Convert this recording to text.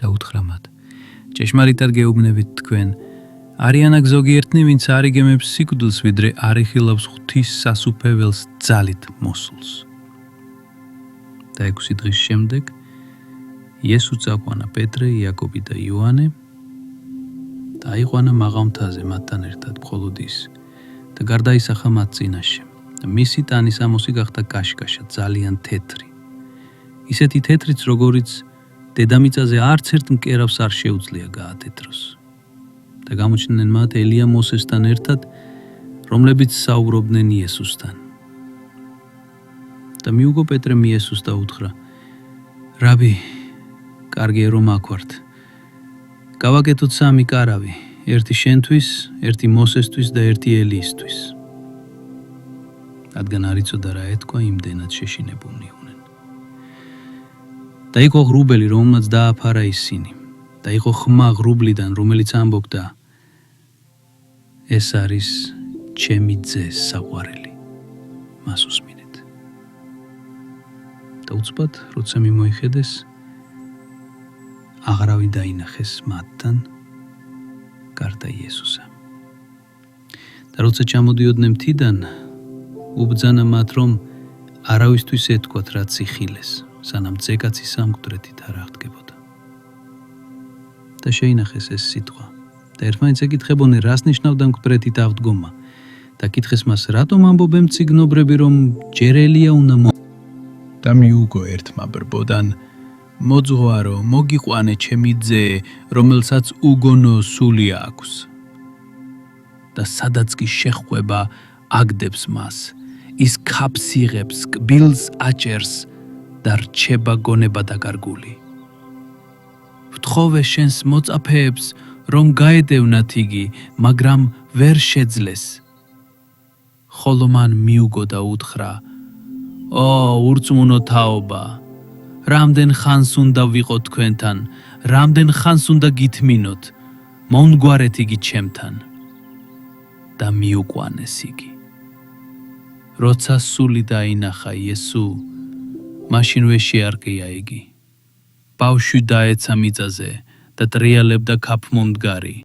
და უთხრა მათ: ჭეშმარიტად გეუბნებით თქვენ, არიან აქ ზოგიერთნი, ვინც არ იგემებს სიკვდილს, ვიდრე არ იხილავს ღვთის სასუფეველს ძალით მოსულს. და 6 დღის შემდეგ იესო წაყვანა პეტრე, იაკობი და იოანე და აიყვანა მაღალ მთაზე მათთან ერთად მხოლოდ ის და გარდაისახა მათ წინაშე. და მისი ტანის ამოსი გახდა კაშკაშა, ძალიან თეთრი. ისეთი თეთრიც, როგორიც დედამიწაზე არც ერთ მკერავს არ შეუძლია გაათეთროს. და გამოჩნდნენ მათ ელია მოსესთან ერთად, რომლებიც საუბრობდნენ იესოსთან. და მიუგო პეტრემ იესოს და უთხრა: რაბი, კარგია რომ აქ ვართ. გავაკეთოთ 3 კარავი, ერთი შენთვის, ერთი მოსესთვის და ერთი ელიისთვის. რადგან არ იცოდა რა ეთქვა, იმდენად შეშინებულნი იყვნენ. და იყო ღრუბელი, რომელმაც დააფარა ისინი. და იყო ხმა ღრუბლიდან, რომელიც ამბობდა: ეს არის ჩემი ძე საყვარელი, მას უსმინეთ. და უცბად, როცა მიმოიხედეს, აღარავინ დაინახეს მათთან, გარდა იესოსა. და როცა ჩამოდიოდნენ მთიდან, უბრძანა მათ, რომ არავისთვის ეთქვათ, რაც იხილეს, სანამ ძეკაცი სამკვდრეთით არ აღდგებოდა. და შეინახეს ეს სიტყვა. და ერთმანეთს ეკითხებოდნენ, რას ნიშნავდა მკვდრეთით აღდგომა. და კითხეს მას, რატომ ამბობენ მწიგნობრები, რომ ჯერ ელია უნდა და მიუგო ერთმა ბრბოდან: მოძღვარო, მოგიყვანე ჩემი ძე, რომელსაც უგონო სული აქვს. და სადაც კი შეხვება აგდებს მას, ის ქაფს იღებს, კბილს აჭერს და რჩება გონება დაკარგული. ვთხოვე შენს მოწაფეებს, რომ გაედევნათ იგი, მაგრამ ვერ შეძლეს. ხოლო მან მიუგო და უთხრა: ო, ურწმუნო თაობა, რამდენ ხანს უნდა ვიყო თქვენთან, რამდენ ხანს უნდა გითმინოთ, მომგვარეთ იგი ჩემთან. და მიუყვანეს იგი. როცა სული დაინახა იესო, მაშინვე შეარყია იგი. ბავშვი დაეცა მიწაზე და ტრიალებდა ქაფმომდგარი.